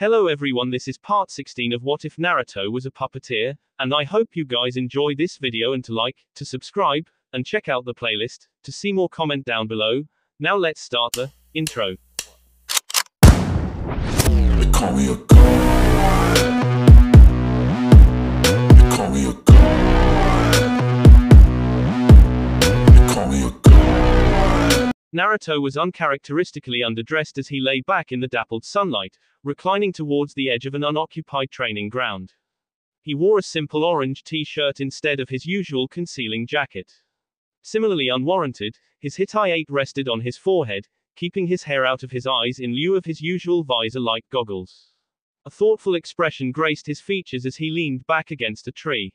Hello everyone, this is part 16 of What If Naruto Was a Puppeteer, and I hope you guys enjoy this video and to like, to subscribe, and check out the playlist, to see more comment down below. Now let's start the intro. They call me a god. They call me a god. They call me a god. Naruto was uncharacteristically underdressed as he lay back in the dappled sunlight, reclining towards the edge of an unoccupied training ground. He wore a simple orange t-shirt instead of his usual concealing jacket. Similarly unwarranted, his hitai rested on his forehead, keeping his hair out of his eyes in lieu of his usual visor-like goggles. A thoughtful expression graced his features as he leaned back against a tree.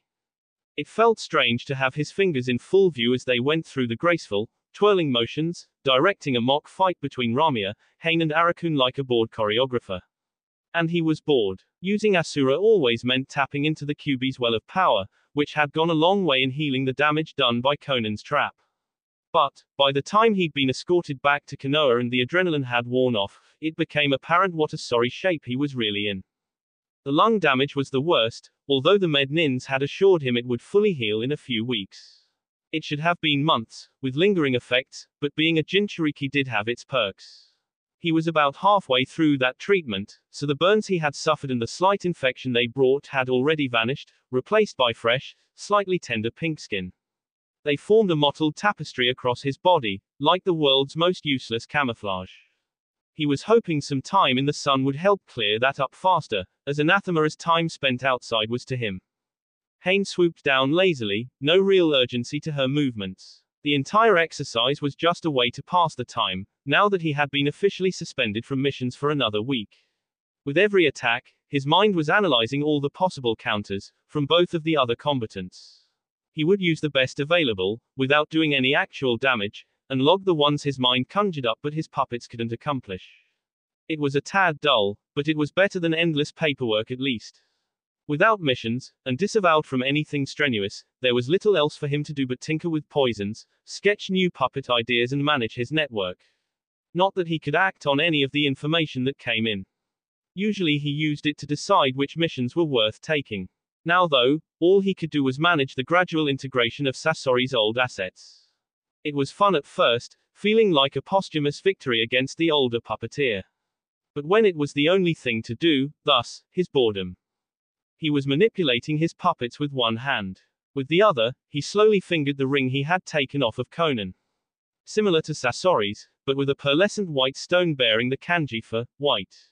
It felt strange to have his fingers in full view as they went through the graceful, twirling motions, directing a mock fight between Ramia, Hain and Arakun like a bored choreographer. And he was bored. Using Asura always meant tapping into the Kyuubi's well of power, which had gone a long way in healing the damage done by Conan's trap. But, by the time he'd been escorted back to Konoha and the adrenaline had worn off, it became apparent what a sorry shape he was really in. The lung damage was the worst, although the med nins had assured him it would fully heal in a few weeks. It should have been months, with lingering effects, but being a Jinchuriki did have its perks. He was about halfway through that treatment, so the burns he had suffered and the slight infection they brought had already vanished, replaced by fresh, slightly tender pink skin. They formed a mottled tapestry across his body, like the world's most useless camouflage. He was hoping some time in the sun would help clear that up faster, as anathema as time spent outside was to him. Hain swooped down lazily, no real urgency to her movements. The entire exercise was just a way to pass the time, now that he had been officially suspended from missions for another week. With every attack, his mind was analyzing all the possible counters, from both of the other combatants. He would use the best available, without doing any actual damage, and log the ones his mind conjured up but his puppets couldn't accomplish. It was a tad dull, but it was better than endless paperwork at least. Without missions, and disavowed from anything strenuous, there was little else for him to do but tinker with poisons, sketch new puppet ideas and manage his network. Not that he could act on any of the information that came in. Usually he used it to decide which missions were worth taking. Now though, all he could do was manage the gradual integration of Sasori's old assets. It was fun at first, feeling like a posthumous victory against the older puppeteer. But when it was the only thing to do, thus, his boredom. He was manipulating his puppets with one hand. With the other, he slowly fingered the ring he had taken off of Conan. Similar to Sasori's, but with a pearlescent white stone bearing the kanji for white.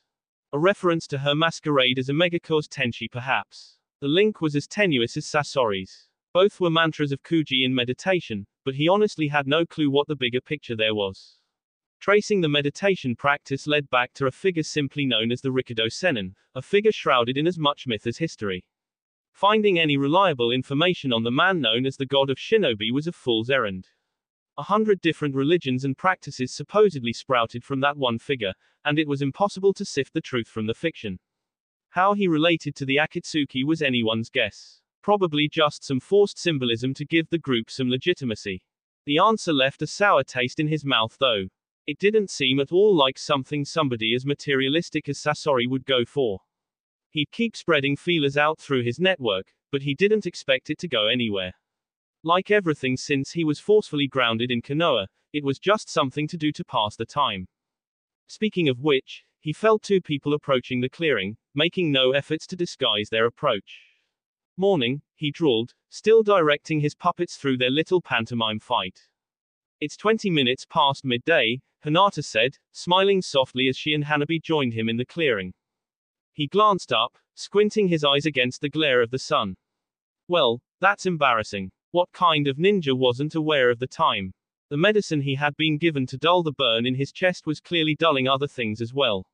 A reference to her masquerade as a Megako's Tenshi perhaps. The link was as tenuous as Sasori's. Both were mantras of Kuji in meditation, but he honestly had no clue what the bigger picture there was. Tracing the meditation practice led back to a figure simply known as the Rikudo Sennin, a figure shrouded in as much myth as history. Finding any reliable information on the man known as the god of shinobi was a fool's errand. 100 different religions and practices supposedly sprouted from that one figure, and it was impossible to sift the truth from the fiction. How he related to the Akatsuki was anyone's guess. Probably just some forced symbolism to give the group some legitimacy. The answer left a sour taste in his mouth though. It didn't seem at all like something somebody as materialistic as Sasori would go for. He'd keep spreading feelers out through his network, but he didn't expect it to go anywhere. Like everything since he was forcefully grounded in Konoha, it was just something to do to pass the time. Speaking of which, he felt two people approaching the clearing, making no efforts to disguise their approach. Morning, he drawled, still directing his puppets through their little pantomime fight. It's 20 minutes past midday, Hinata said, smiling softly as she and Hanabi joined him in the clearing. He glanced up, squinting his eyes against the glare of the sun. Well, that's embarrassing. What kind of ninja wasn't aware of the time? The medicine he had been given to dull the burn in his chest was clearly dulling other things as well.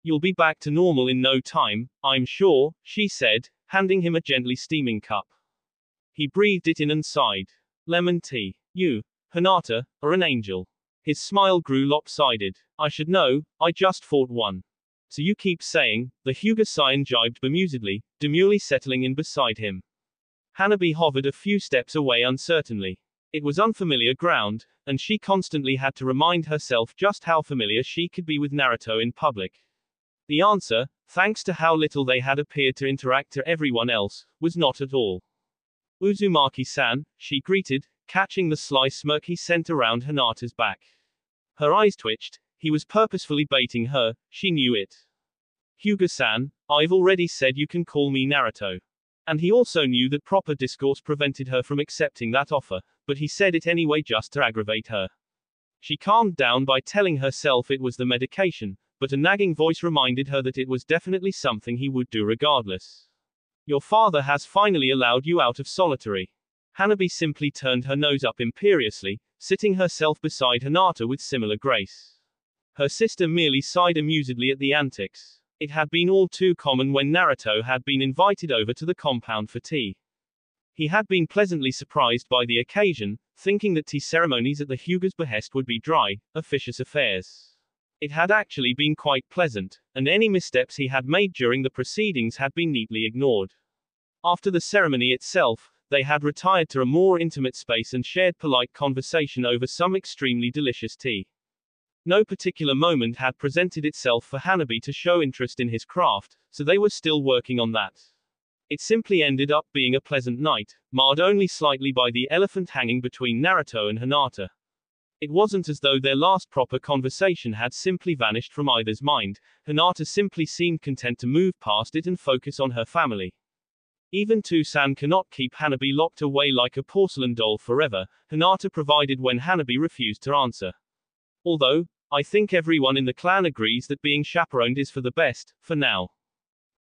You'll be back to normal in no time, I'm sure, she said, handing him a gently steaming cup. He breathed it in and sighed. Lemon tea. You, Hinata, are an angel. His smile grew lopsided. I should know, I just fought one. So you keep saying, the Hyuga-san jibed bemusedly, demurely settling in beside him. Hanabi hovered a few steps away uncertainly. It was unfamiliar ground, and she constantly had to remind herself just how familiar she could be with Naruto in public. The answer, thanks to how little they had appeared to interact to everyone else, was not at all. Uzumaki-san, she greeted, catching the sly smirk he sent around Hinata's back. Her eyes twitched. He was purposefully baiting her, she knew it. Hyuga-san, I've already said you can call me Naruto. And he also knew that proper discourse prevented her from accepting that offer, but he said it anyway just to aggravate her. She calmed down by telling herself it was the medication, but a nagging voice reminded her that it was definitely something he would do regardless. Your father has finally allowed you out of solitary. Hanabi simply turned her nose up imperiously, sitting herself beside Hinata with similar grace. Her sister merely sighed amusedly at the antics. It had been all too common when Naruto had been invited over to the compound for tea. He had been pleasantly surprised by the occasion, thinking that tea ceremonies at the Hyuga's behest would be dry, officious affairs. It had actually been quite pleasant, and any missteps he had made during the proceedings had been neatly ignored. After the ceremony itself, they had retired to a more intimate space and shared polite conversation over some extremely delicious tea. No particular moment had presented itself for Hanabi to show interest in his craft, so they were still working on that. It simply ended up being a pleasant night, marred only slightly by the elephant hanging between Naruto and Hinata. It wasn't as though their last proper conversation had simply vanished from either's mind. Hinata simply seemed content to move past it and focus on her family. Even Toussaint cannot keep Hanabi locked away like a porcelain doll forever, Hinata provided when Hanabi refused to answer. Although, I think everyone in the clan agrees that being chaperoned is for the best, for now.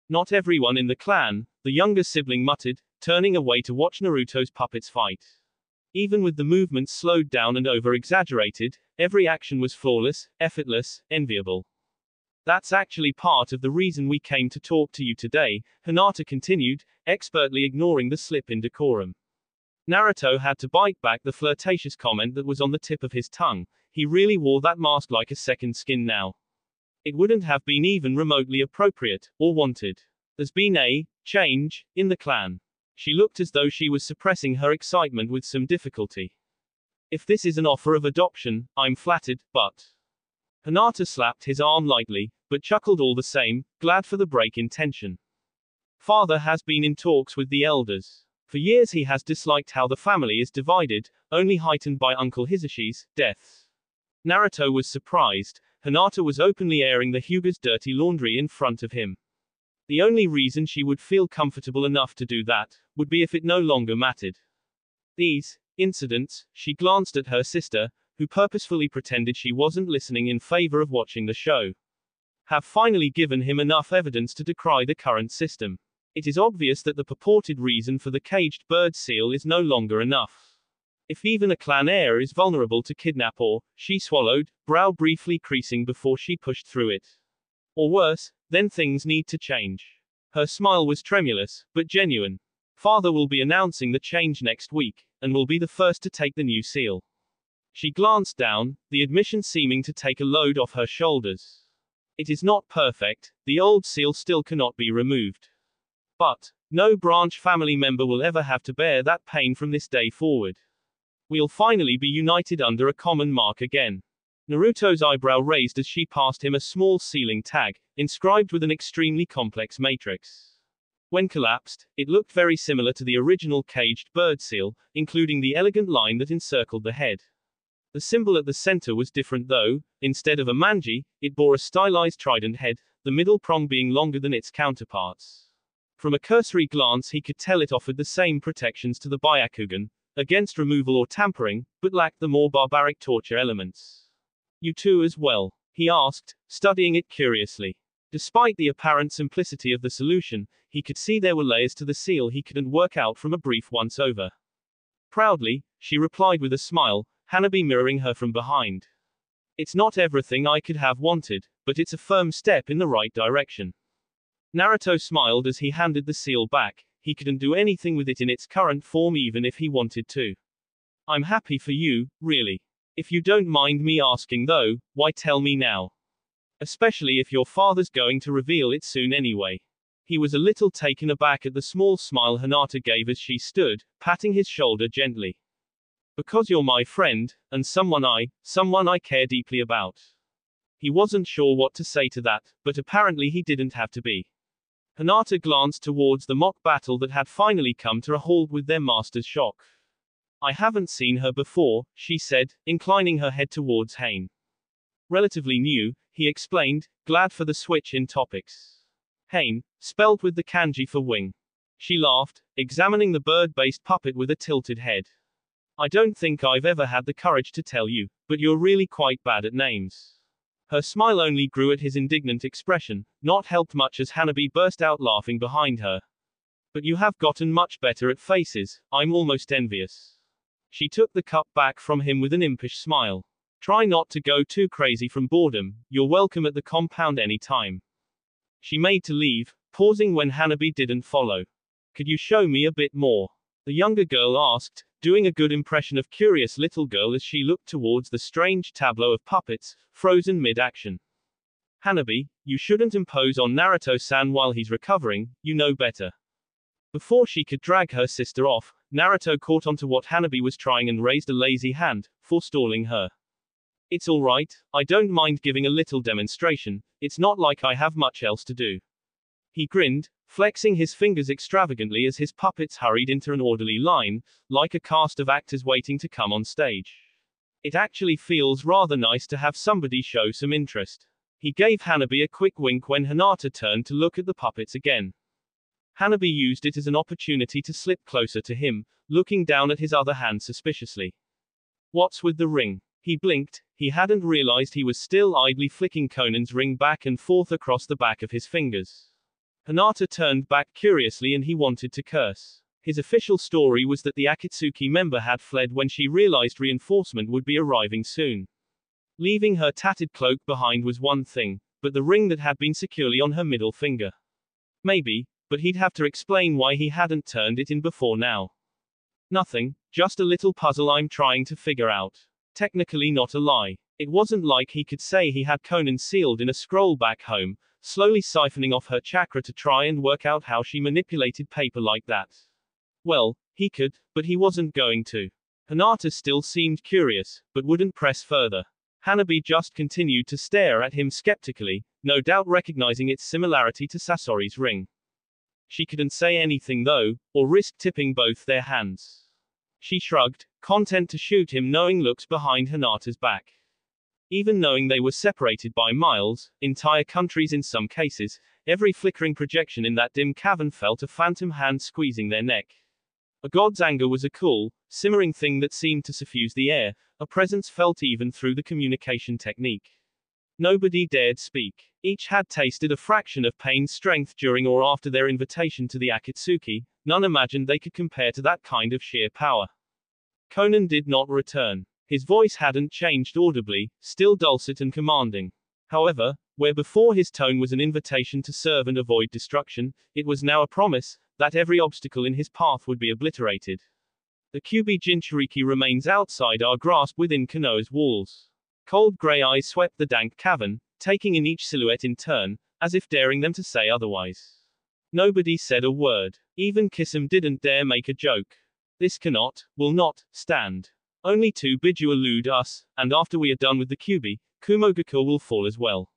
Not everyone in the clan, the younger sibling muttered, turning away to watch Naruto's puppets fight. Even with the movements slowed down and over-exaggerated, every action was flawless, effortless, enviable. That's actually part of the reason we came to talk to you today, Hinata continued, expertly ignoring the slip in decorum. Naruto had to bite back the flirtatious comment that was on the tip of his tongue. He really wore that mask like a second skin now. It wouldn't have been even remotely appropriate, or wanted. There's been a change in the clan. She looked as though she was suppressing her excitement with some difficulty. If this is an offer of adoption, I'm flattered, but... Hinata slapped his arm lightly, but chuckled all the same, glad for the break in tension. Father has been in talks with the elders. For years he has disliked how the family is divided, only heightened by Uncle Hisashi's deaths. Naruto was surprised. Hinata was openly airing the Hyuga's dirty laundry in front of him. The only reason she would feel comfortable enough to do that, would be if it no longer mattered. These incidents, she glanced at her sister, who purposefully pretended she wasn't listening in favor of watching the show, have finally given him enough evidence to decry the current system. It is obvious that the purported reason for the caged bird seal is no longer enough. If even a clan heir is vulnerable to kidnap or, she swallowed, brow briefly creasing before she pushed through it. Or worse, then things need to change. Her smile was tremulous, but genuine. Father will be announcing the change next week, and will be the first to take the new seal. She glanced down, the admission seeming to take a load off her shoulders. It is not perfect, the old seal still cannot be removed. But, no branch family member will ever have to bear that pain from this day forward. We'll finally be united under a common mark again. Naruto's eyebrow raised as she passed him a small sealing tag, inscribed with an extremely complex matrix. When collapsed, it looked very similar to the original caged bird seal, including the elegant line that encircled the head. The symbol at the center was different though. Instead of a manji, it bore a stylized trident head, the middle prong being longer than its counterparts. From a cursory glance he could tell it offered the same protections to the Byakugan, against removal or tampering, but lacked the more barbaric torture elements. You too as well? He asked, studying it curiously. Despite the apparent simplicity of the solution, he could see there were layers to the seal he couldn't work out from a brief once over. Proudly, she replied with a smile, Hanabi mirroring her from behind. It's not everything I could have wanted, but it's a firm step in the right direction. Naruto smiled as he handed the seal back. He couldn't do anything with it in its current form even if he wanted to. I'm happy for you, really. If you don't mind me asking though, why tell me now? Especially if your father's going to reveal it soon anyway. He was a little taken aback at the small smile Hinata gave as she stood, patting his shoulder gently. Because you're my friend, and someone I care deeply about. He wasn't sure what to say to that, but apparently he didn't have to be. Hinata glanced towards the mock battle that had finally come to a halt with their master's shock. I haven't seen her before, she said, inclining her head towards Hain. Relatively new, he explained, glad for the switch in topics. Hain, spelt with the kanji for wing. She laughed, examining the bird-based puppet with a tilted head. I don't think I've ever had the courage to tell you, but you're really quite bad at names. Her smile only grew at his indignant expression, not helped much as Hanabi burst out laughing behind her. But you have gotten much better at faces, I'm almost envious. She took the cup back from him with an impish smile. Try not to go too crazy from boredom, you're welcome at the compound any time. She made to leave, pausing when Hanabi didn't follow. Could you show me a bit more? The younger girl asked, doing a good impression of curious little girl as she looked towards the strange tableau of puppets, frozen mid-action. Hanabi, you shouldn't impose on Naruto-san while he's recovering, you know better. Before she could drag her sister off, Naruto caught onto what Hanabi was trying and raised a lazy hand, forestalling her. It's alright, I don't mind giving a little demonstration, it's not like I have much else to do. He grinned, flexing his fingers extravagantly as his puppets hurried into an orderly line, like a cast of actors waiting to come on stage. It actually feels rather nice to have somebody show some interest. He gave Hanabi a quick wink when Hinata turned to look at the puppets again. Hanabi used it as an opportunity to slip closer to him, looking down at his other hand suspiciously. What's with the ring? He blinked, he hadn't realized he was still idly flicking Conan's ring back and forth across the back of his fingers. Hinata turned back curiously and he wanted to curse. His official story was that the Akatsuki member had fled when she realized reinforcement would be arriving soon. Leaving her tattered cloak behind was one thing, but the ring that had been securely on her middle finger. Maybe, but he'd have to explain why he hadn't turned it in before now. Nothing, just a little puzzle I'm trying to figure out. Technically not a lie. It wasn't like he could say he had Conan sealed in a scroll back home, slowly siphoning off her chakra to try and work out how she manipulated paper like that. Well, he could, but he wasn't going to. Hinata still seemed curious, but wouldn't press further. Hanabi just continued to stare at him skeptically, no doubt recognizing its similarity to Sasori's ring. She couldn't say anything though, or risk tipping both their hands. She shrugged, content to shoot him knowing looks behind Hinata's back. Even knowing they were separated by miles, entire countries in some cases, every flickering projection in that dim cavern felt a phantom hand squeezing their neck. A god's anger was a cool, simmering thing that seemed to suffuse the air, a presence felt even through the communication technique. Nobody dared speak. Each had tasted a fraction of pain's strength during or after their invitation to the Akatsuki, none imagined they could compare to that kind of sheer power. Conan did not return. His voice hadn't changed audibly, still dulcet and commanding. However, where before his tone was an invitation to serve and avoid destruction, it was now a promise that every obstacle in his path would be obliterated. The Kyubi Jinchuriki remains outside our grasp within Konoha's walls. Cold gray eyes swept the dank cavern, taking in each silhouette in turn, as if daring them to say otherwise. Nobody said a word. Even Kisame didn't dare make a joke. This cannot, will not, stand. Only to Biju elude us, and after we are done with the Kyubi, Kumogaku will fall as well.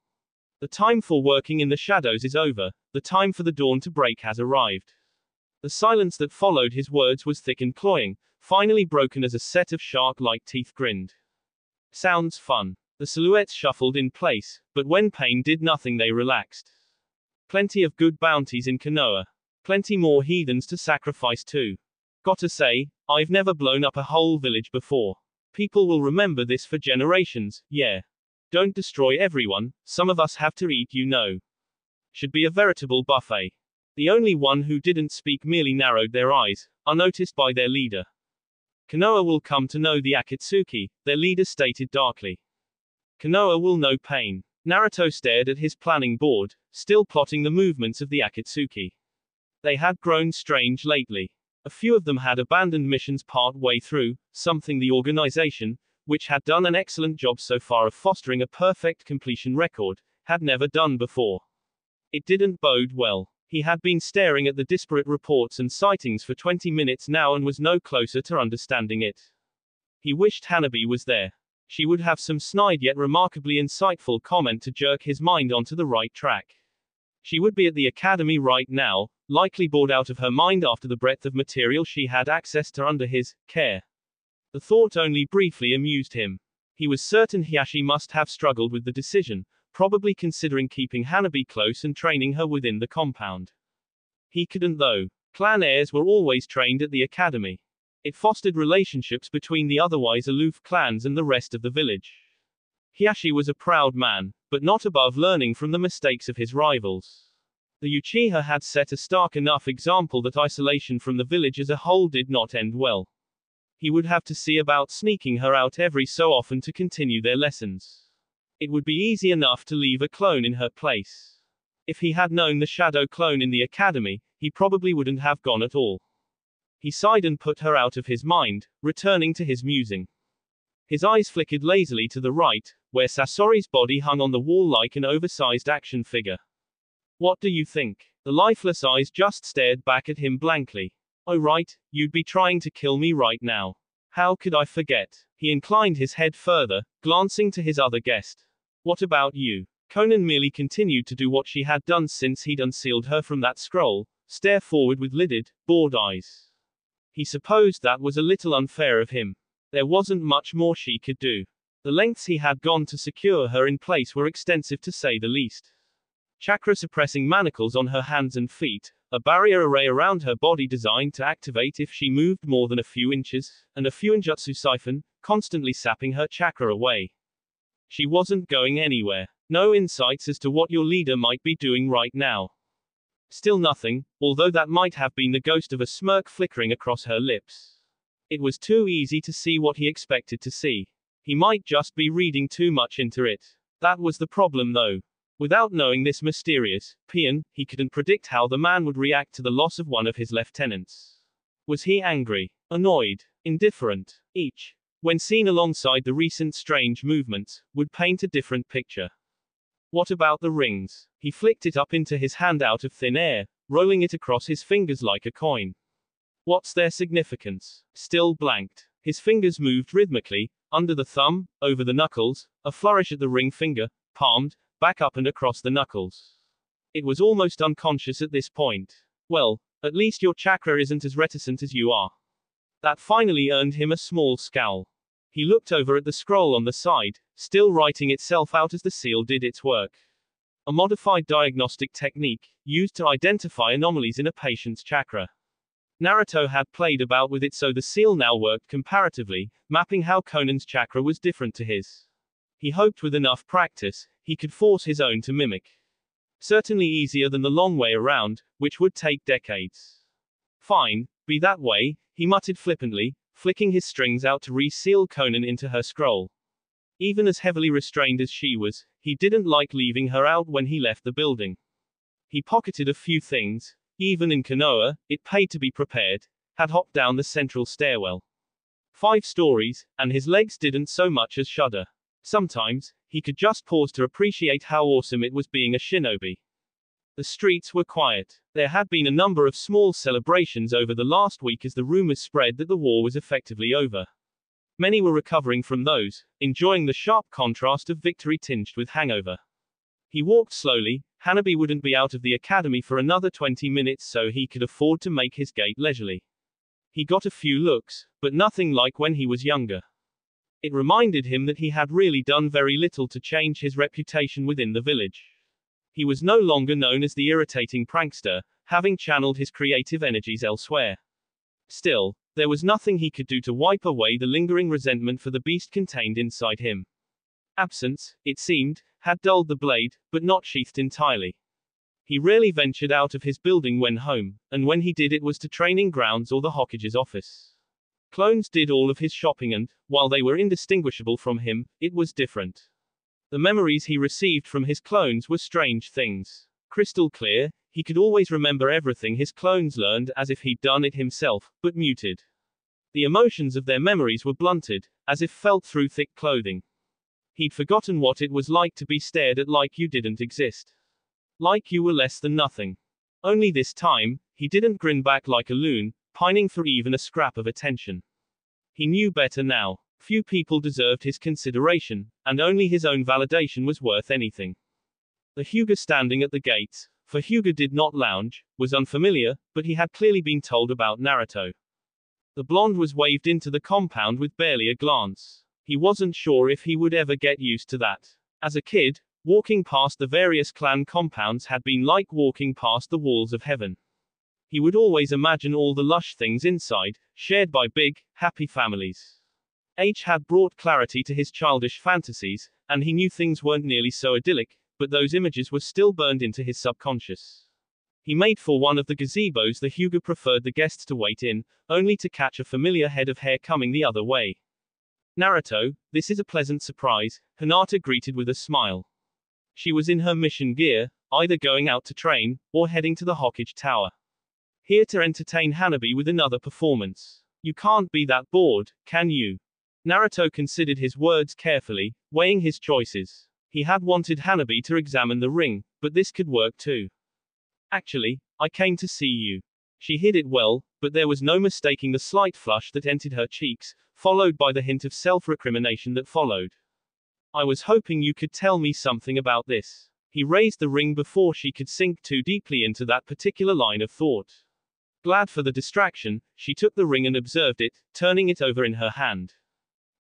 The time for working in the shadows is over, the time for the dawn to break has arrived. The silence that followed his words was thick and cloying, finally broken as a set of shark-like teeth grinned. Sounds fun. The silhouettes shuffled in place, but when pain did nothing they relaxed. Plenty of good bounties in Konoha. Plenty more heathens to sacrifice too. Gotta say, I've never blown up a whole village before. People will remember this for generations, yeah. Don't destroy everyone, some of us have to eat, you know. Should be a veritable buffet. The only one who didn't speak merely narrowed their eyes, unnoticed by their leader. Konoha will come to know the Akatsuki, their leader stated darkly. Konoha will know pain. Naruto stared at his planning board, still plotting the movements of the Akatsuki. They had grown strange lately. A few of them had abandoned missions part way through, something the organization, which had done an excellent job so far of fostering a perfect completion record, had never done before. It didn't bode well. He had been staring at the disparate reports and sightings for 20 minutes now and was no closer to understanding it. He wished Hanabi was there. She would have some snide yet remarkably insightful comment to jerk his mind onto the right track. She would be at the academy right now, likely bored out of her mind after the breadth of material she had access to under his care. The thought only briefly amused him. He was certain Hiashi must have struggled with the decision, probably considering keeping Hanabi close and training her within the compound. He couldn't though. Clan heirs were always trained at the academy. It fostered relationships between the otherwise aloof clans and the rest of the village. Hiashi was a proud man, but not above learning from the mistakes of his rivals. The Uchiha had set a stark enough example that isolation from the village as a whole did not end well. He would have to see about sneaking her out every so often to continue their lessons. It would be easy enough to leave a clone in her place. If he had known the shadow clone in the academy, he probably wouldn't have gone at all. He sighed and put her out of his mind, returning to his musing. His eyes flickered lazily to the right, where Sasori's body hung on the wall like an oversized action figure. What do you think? The lifeless eyes just stared back at him blankly. Oh right, you'd be trying to kill me right now. How could I forget? He inclined his head further, glancing to his other guest. What about you? Conan merely continued to do what she had done since he'd unsealed her from that scroll, stare forward with lidded, bored eyes. He supposed that was a little unfair of him. There wasn't much more she could do. The lengths he had gone to secure her in place were extensive to say the least. Chakra-suppressing manacles on her hands and feet, a barrier array around her body designed to activate if she moved more than a few inches, and a fuinjutsu siphon, constantly sapping her chakra away. She wasn't going anywhere. No insights as to what your leader might be doing right now. Still nothing, although that might have been the ghost of a smirk flickering across her lips. It was too easy to see what he expected to see. He might just be reading too much into it. That was the problem though. Without knowing this mysterious peon, he couldn't predict how the man would react to the loss of one of his lieutenants. Was he angry, annoyed, indifferent? Each, when seen alongside the recent strange movements, would paint a different picture. What about the rings? He flicked it up into his hand out of thin air, rolling it across his fingers like a coin. What's their significance? Still blanked. His fingers moved rhythmically, under the thumb, over the knuckles, a flourish at the ring finger, palmed, back up and across the knuckles. It was almost unconscious at this point. Well, at least your chakra isn't as reticent as you are. That finally earned him a small scowl. He looked over at the scroll on the side, still writing itself out as the seal did its work. A modified diagnostic technique, used to identify anomalies in a patient's chakra. Naruto had played about with it so the seal now worked comparatively, mapping how Conan's chakra was different to his. He hoped with enough practice, he could force his own to mimic. Certainly easier than the long way around, which would take decades. Fine, be that way, he muttered flippantly, flicking his strings out to re-seal Conan into her scroll. Even as heavily restrained as she was, he didn't like leaving her out when he left the building. He pocketed a few things, even in Konoha, it paid to be prepared, had hopped down the central stairwell. 5 stories, and his legs didn't so much as shudder. Sometimes, he could just pause to appreciate how awesome it was being a shinobi. The streets were quiet. There had been a number of small celebrations over the last week as the rumors spread that the war was effectively over. Many were recovering from those, enjoying the sharp contrast of victory tinged with hangover. He walked slowly. Hanabi wouldn't be out of the academy for another 20 minutes, so he could afford to make his gait leisurely. He got a few looks, but nothing like when he was younger. It reminded him that he had really done very little to change his reputation within the village. He was no longer known as the irritating prankster, having channeled his creative energies elsewhere. Still, there was nothing he could do to wipe away the lingering resentment for the beast contained inside him. Absence, it seemed, had dulled the blade, but not sheathed entirely. He rarely ventured out of his building when home, and when he did it was to training grounds or the Hokage's office. Clones did all of his shopping and, while they were indistinguishable from him, it was different. The memories he received from his clones were strange things. Crystal clear, he could always remember everything his clones learned as if he'd done it himself, but muted. The emotions of their memories were blunted, as if felt through thick clothing. He'd forgotten what it was like to be stared at like you didn't exist. Like you were less than nothing. Only this time, he didn't grin back like a loon, pining for even a scrap of attention. He knew better now. Few people deserved his consideration, and only his own validation was worth anything. The Hyuga standing at the gates, for Hyuga did not lounge, was unfamiliar, but he had clearly been told about Naruto. The blonde was waved into the compound with barely a glance. He wasn't sure if he would ever get used to that. As a kid, walking past the various clan compounds had been like walking past the walls of heaven. He would always imagine all the lush things inside, shared by big, happy families. Age had brought clarity to his childish fantasies, and he knew things weren't nearly so idyllic, but those images were still burned into his subconscious. He made for one of the gazebos the Hyuga preferred the guests to wait in, only to catch a familiar head of hair coming the other way. Naruto, this is a pleasant surprise, Hinata greeted with a smile. She was in her mission gear, either going out to train, or heading to the Hokage Tower. Here to entertain Hanabi with another performance. You can't be that bored, can you? Naruto considered his words carefully, weighing his choices. He had wanted Hanabi to examine the ring, but this could work too. Actually, I came to see you. She hid it well, but there was no mistaking the slight flush that entered her cheeks, followed by the hint of self-recrimination that followed. I was hoping you could tell me something about this. He raised the ring before she could sink too deeply into that particular line of thought. Glad for the distraction, she took the ring and observed it, turning it over in her hand.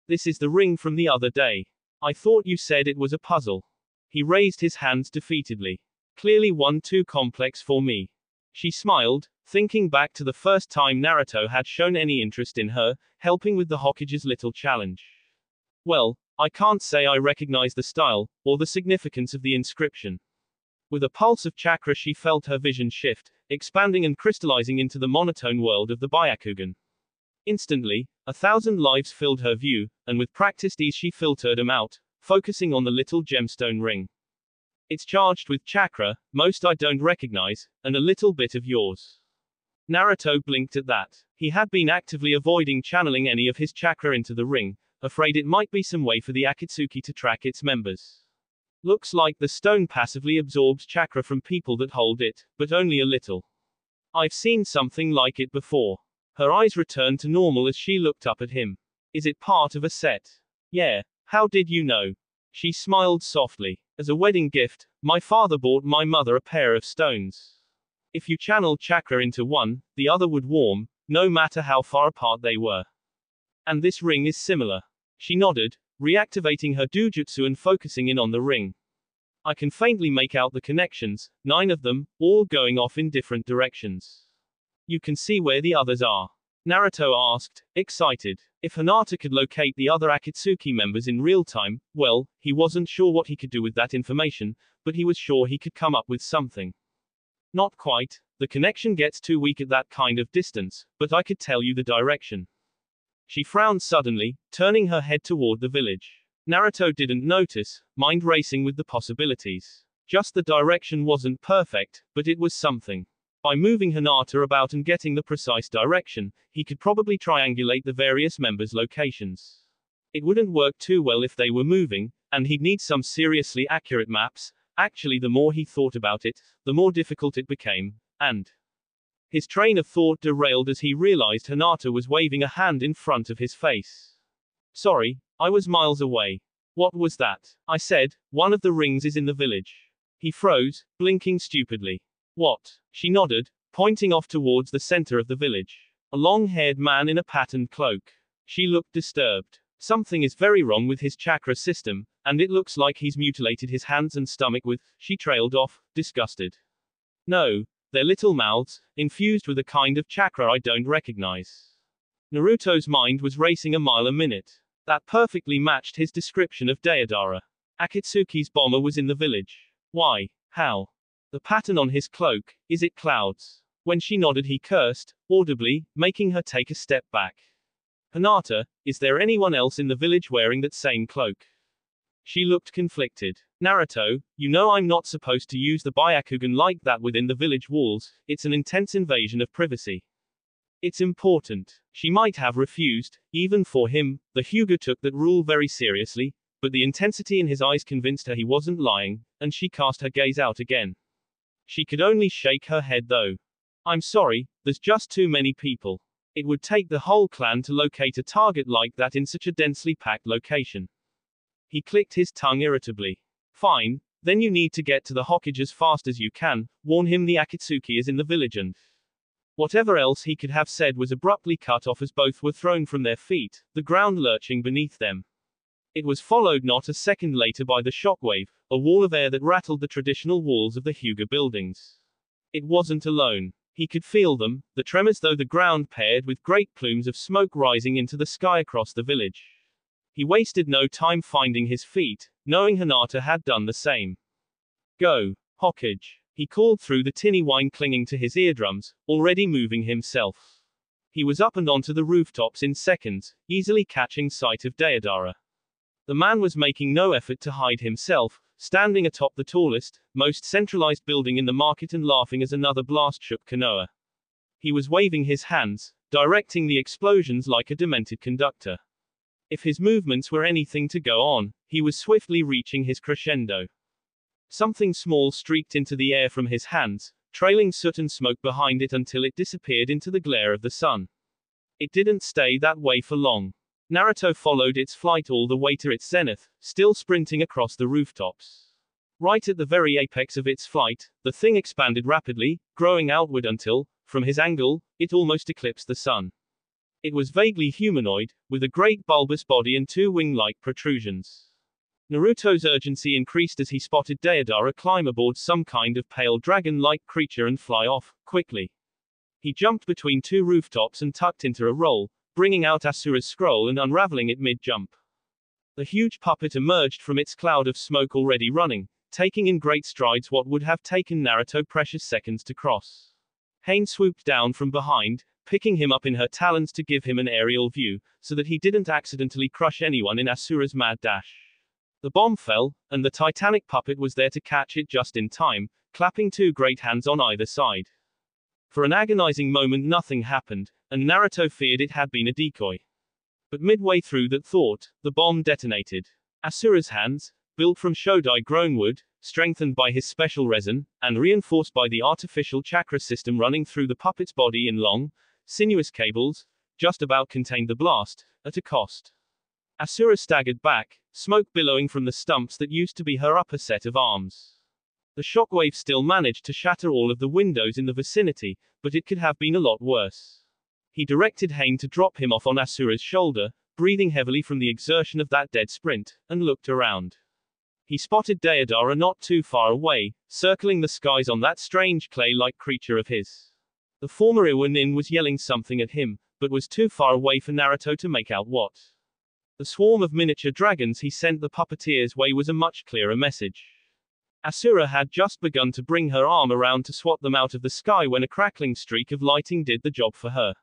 This is the ring from the other day. I thought you said it was a puzzle. He raised his hands defeatedly. Clearly one too complex for me. She smiled, thinking back to the first time Naruto had shown any interest in her, helping with the Hokage's little challenge. Well, I can't say I recognize the style, or the significance of the inscription. With a pulse of chakra she felt her vision shift, expanding and crystallizing into the monotone world of the Byakugan. Instantly, 1,000 lives filled her view, and with practiced ease she filtered them out, focusing on the little gemstone ring. It's charged with chakra, most I don't recognize, and a little bit of yours. Naruto blinked at that. He had been actively avoiding channeling any of his chakra into the ring, afraid it might be some way for the Akatsuki to track its members. Looks like the stone passively absorbs chakra from people that hold it, but only a little. I've seen something like it before. Her eyes returned to normal as she looked up at him. Is it part of a set? Yeah. How did you know? She smiled softly. As a wedding gift, my father bought my mother a pair of stones. If you channeled chakra into one, the other would warm, no matter how far apart they were. And this ring is similar. She nodded, reactivating her dojutsu and focusing in on the ring. I can faintly make out the connections, 9 of them, all going off in different directions. You can see where the others are. Naruto asked, excited. If Hinata could locate the other Akatsuki members in real time, well, he wasn't sure what he could do with that information, but he was sure he could come up with something. Not quite. The connection gets too weak at that kind of distance, but I could tell you the direction. She frowned suddenly, turning her head toward the village. Naruto didn't notice, mind racing with the possibilities. Just the direction wasn't perfect, but it was something. By moving Hinata about and getting the precise direction, he could probably triangulate the various members' locations. It wouldn't work too well if they were moving, and he'd need some seriously accurate maps. Actually, the more he thought about it, the more difficult it became, and his train of thought derailed as he realized Hinata was waving a hand in front of his face. Sorry, I was miles away. What was that? I said, one of the rings is in the village. He froze, blinking stupidly. What? She nodded, pointing off towards the center of the village. A long-haired man in a patterned cloak. She looked disturbed. Something is very wrong with his chakra system, and it looks like he's mutilated his hands and stomach with. She trailed off, disgusted. No, they're little mouths, infused with a kind of chakra I don't recognize. Naruto's mind was racing a mile a minute. That perfectly matched his description of Deidara. Akatsuki's bomber was in the village. Why? How? The pattern on his cloak, is it clouds? When she nodded he cursed, audibly, making her take a step back. Hinata, is there anyone else in the village wearing that same cloak? She looked conflicted. Naruto, you know I'm not supposed to use the Byakugan like that within the village walls, it's an intense invasion of privacy. It's important. She might have refused, even for him, the Hyuga took that rule very seriously, but the intensity in his eyes convinced her he wasn't lying, and she cast her gaze out again. She could only shake her head though. I'm sorry, there's just too many people. It would take the whole clan to locate a target like that in such a densely packed location. He clicked his tongue irritably. Fine, then you need to get to the Hokage as fast as you can, warn him the Akatsuki is in the village and... Whatever else he could have said was abruptly cut off as both were thrown from their feet, the ground lurching beneath them. It was followed not a second later by the shockwave, a wall of air that rattled the traditional walls of the Hyuga buildings. It wasn't alone. He could feel them, the tremors though the ground paired with great plumes of smoke rising into the sky across the village. He wasted no time finding his feet, knowing Hinata had done the same. Go, Hokage. He called through the tinny whine clinging to his eardrums, already moving himself. He was up and onto the rooftops in seconds, easily catching sight of Deidara. The man was making no effort to hide himself, standing atop the tallest, most centralized building in the market and laughing as another blast shook Konoha. He was waving his hands, directing the explosions like a demented conductor. If his movements were anything to go on, he was swiftly reaching his crescendo. Something small streaked into the air from his hands, trailing soot and smoke behind it until it disappeared into the glare of the sun. It didn't stay that way for long. Naruto followed its flight all the way to its zenith, still sprinting across the rooftops. Right at the very apex of its flight, the thing expanded rapidly, growing outward until, from his angle, it almost eclipsed the sun. It was vaguely humanoid, with a great bulbous body and two wing-like protrusions. Naruto's urgency increased as he spotted Deidara climb aboard some kind of pale dragon-like creature and fly off, quickly. He jumped between two rooftops and tucked into a roll, bringing out Asura's scroll and unraveling it mid-jump. The huge puppet emerged from its cloud of smoke already running, taking in great strides what would have taken Naruto precious seconds to cross. Pain swooped down from behind, picking him up in her talons to give him an aerial view, so that he didn't accidentally crush anyone in Asura's mad dash. The bomb fell, and the titanic puppet was there to catch it just in time, clapping two great hands on either side. For an agonizing moment nothing happened, and Naruto feared it had been a decoy. But midway through that thought, the bomb detonated. Asura's hands, built from Shodai-grown wood, strengthened by his special resin, and reinforced by the artificial chakra system running through the puppet's body in long, sinuous cables, just about contained the blast, at a cost. Asura staggered back, smoke billowing from the stumps that used to be her upper set of arms. The shockwave still managed to shatter all of the windows in the vicinity, but it could have been a lot worse. He directed Hain to drop him off on Asura's shoulder, breathing heavily from the exertion of that dead sprint, and looked around. He spotted Deidara not too far away, circling the skies on that strange clay-like creature of his. The former Iwanin was yelling something at him, but was too far away for Naruto to make out what. The swarm of miniature dragons he sent the puppeteer's way was a much clearer message. Asura had just begun to bring her arm around to swat them out of the sky when a crackling streak of lighting did the job for her.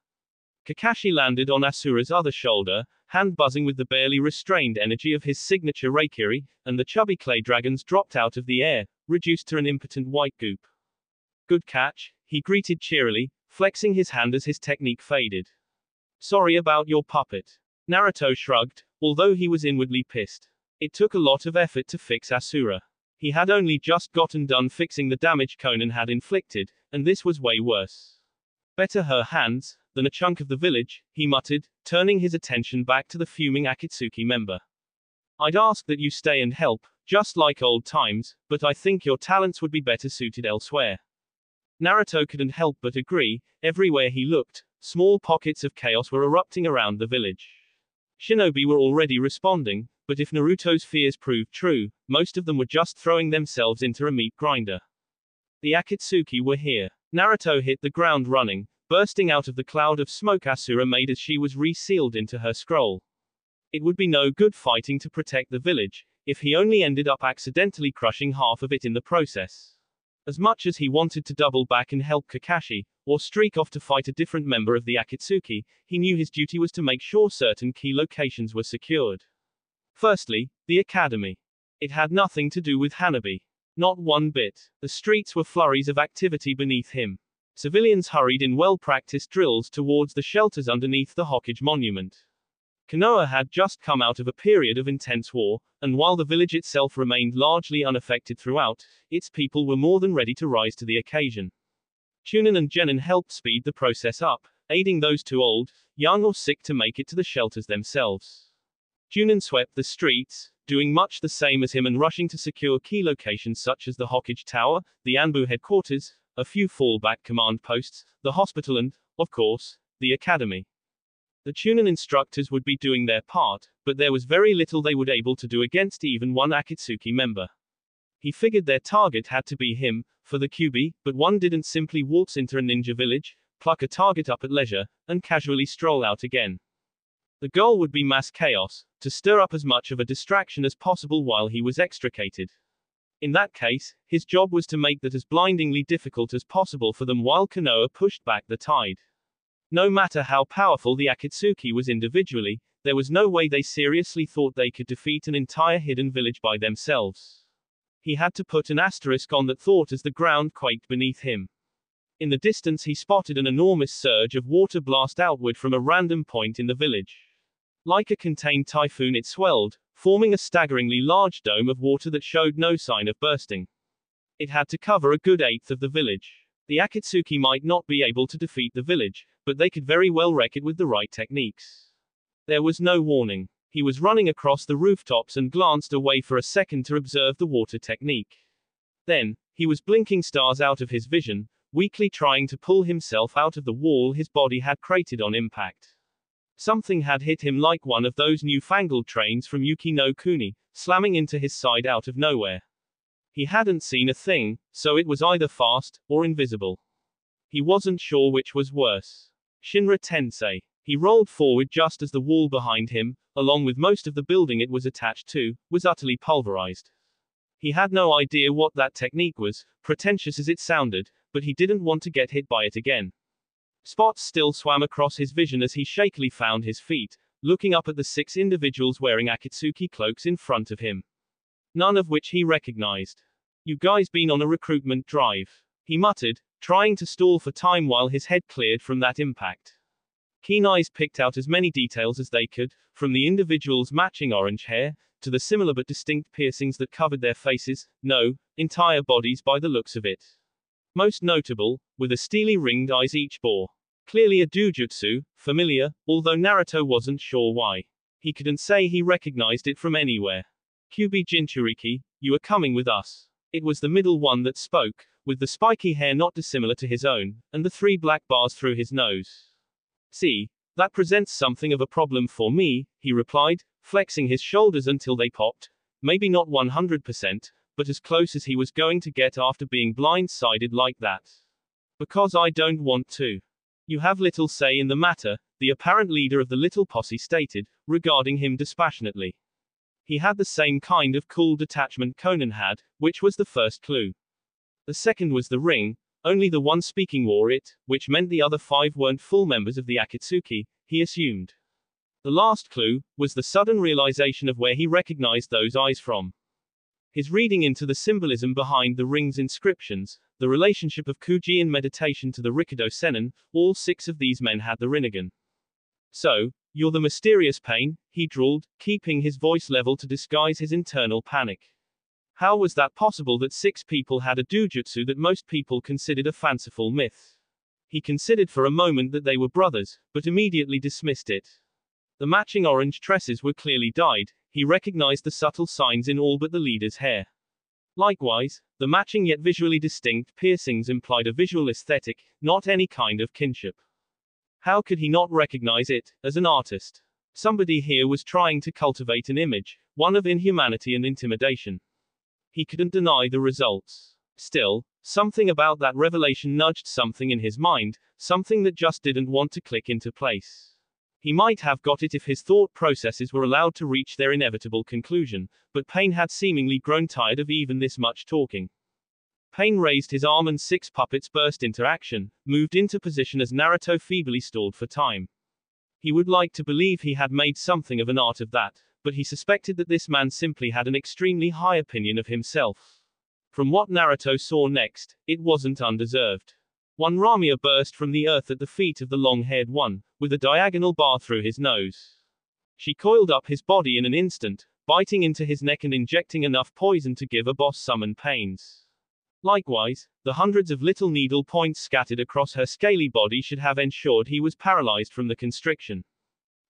Kakashi landed on Asura's other shoulder, hand buzzing with the barely restrained energy of his signature Reikiri, and the chubby clay dragons dropped out of the air, reduced to an impotent white goop. Good catch, he greeted cheerily, flexing his hand as his technique faded. Sorry about your puppet. Naruto shrugged, although he was inwardly pissed. It took a lot of effort to fix Asura. He had only just gotten done fixing the damage Conan had inflicted, and this was way worse. Better her hands, than a chunk of the village, he muttered, turning his attention back to the fuming Akatsuki member. I'd ask that you stay and help, just like old times, but I think your talents would be better suited elsewhere. Naruto couldn't help but agree. Everywhere he looked, small pockets of chaos were erupting around the village. Shinobi were already responding, but if Naruto's fears proved true, most of them were just throwing themselves into a meat grinder. The Akatsuki were here. Naruto hit the ground running, bursting out of the cloud of smoke Asura made as she was re-sealed into her scroll. It would be no good fighting to protect the village, if he only ended up accidentally crushing half of it in the process. As much as he wanted to double back and help Kakashi, or streak off to fight a different member of the Akatsuki, he knew his duty was to make sure certain key locations were secured. Firstly, the academy. It had nothing to do with Hanabi. Not one bit. The streets were flurries of activity beneath him. Civilians hurried in well-practiced drills towards the shelters underneath the Hokage monument. Konoha had just come out of a period of intense war, and while the village itself remained largely unaffected throughout, its people were more than ready to rise to the occasion. Chunin and Genin helped speed the process up, aiding those too old, young or sick to make it to the shelters themselves. Junin swept the streets, doing much the same as him and rushing to secure key locations such as the Hokage Tower, the Anbu headquarters, a few fallback command posts, the hospital and, of course, the academy. The Chunin instructors would be doing their part, but there was very little they would able to do against even one Akatsuki member. He figured their target had to be him, for the QB, but one didn't simply waltz into a ninja village, pluck a target up at leisure, and casually stroll out again. The goal would be mass chaos, to stir up as much of a distraction as possible while he was extricated. In that case, his job was to make that as blindingly difficult as possible for them while Konoha pushed back the tide. No matter how powerful the Akatsuki was individually, there was no way they seriously thought they could defeat an entire hidden village by themselves. He had to put an asterisk on that thought as the ground quaked beneath him. In the distance he spotted an enormous surge of water blast outward from a random point in the village. Like a contained typhoon it swelled, forming a staggeringly large dome of water that showed no sign of bursting. It had to cover a good eighth of the village. The Akatsuki might not be able to defeat the village, but they could very well wreck it with the right techniques. There was no warning. He was running across the rooftops and glanced away for a second to observe the water technique. Then, he was blinking stars out of his vision, weakly trying to pull himself out of the wall his body had created on impact. Something had hit him like one of those newfangled trains from Yuki no Kuni, slamming into his side out of nowhere. He hadn't seen a thing, so it was either fast, or invisible. He wasn't sure which was worse. Shinra Tensei. He rolled forward just as the wall behind him, along with most of the building it was attached to, was utterly pulverized. He had no idea what that technique was, pretentious as it sounded, but he didn't want to get hit by it again. Spots still swam across his vision as he shakily found his feet, looking up at the 6 individuals wearing Akatsuki cloaks in front of him. None of which he recognized. "You guys been on a recruitment drive," he muttered, trying to stall for time while his head cleared from that impact. Keen eyes picked out as many details as they could, from the individuals' matching orange hair, to the similar but distinct piercings that covered their faces, no, entire bodies by the looks of it. Most notable, were the steely ringed eyes each bore. Clearly a doujutsu, familiar, although Naruto wasn't sure why. He couldn't say he recognized it from anywhere. "QB Jinchuriki, you are coming with us." It was the middle one that spoke, with the spiky hair not dissimilar to his own, and the 3 black bars through his nose. "See, that presents something of a problem for me," he replied, flexing his shoulders until they popped. Maybe not 100%, but as close as he was going to get after being blindsided like that. "Because I don't want to. You have little say in the matter," the apparent leader of the little posse stated, regarding him dispassionately. He had the same kind of cool detachment Conan had, which was the first clue. The second was the ring. Only the one speaking wore it, which meant the other 5 weren't full members of the Akatsuki, he assumed. The last clue was the sudden realization of where he recognized those eyes from. His reading into the symbolism behind the ring's inscriptions, the relationship of Kuji-in meditation to the Rikudo Sennin, all 6 of these men had the Rinnegan. "So, you're the mysterious Pain," he drawled, keeping his voice level to disguise his internal panic. How was that possible that 6 people had a doujutsu that most people considered a fanciful myth? He considered for a moment that they were brothers, but immediately dismissed it. The matching orange tresses were clearly dyed. He recognized the subtle signs in all but the leader's hair. Likewise, the matching yet visually distinct piercings implied a visual aesthetic, not any kind of kinship. How could he not recognize it, as an artist? Somebody here was trying to cultivate an image, one of inhumanity and intimidation. He couldn't deny the results. Still, something about that revelation nudged something in his mind, something that just didn't want to click into place. He might have got it if his thought processes were allowed to reach their inevitable conclusion, but Pain had seemingly grown tired of even this much talking. Pain raised his arm and 6 puppets burst into action, moved into position as Naruto feebly stalled for time. He would like to believe he had made something of an art of that, but he suspected that this man simply had an extremely high opinion of himself. From what Naruto saw next, it wasn't undeserved. One Ramia burst from the earth at the feet of the long-haired one, with a diagonal bar through his nose. She coiled up his body in an instant, biting into his neck and injecting enough poison to give a boss summon pains. Likewise, the hundreds of little needle points scattered across her scaly body should have ensured he was paralyzed from the constriction.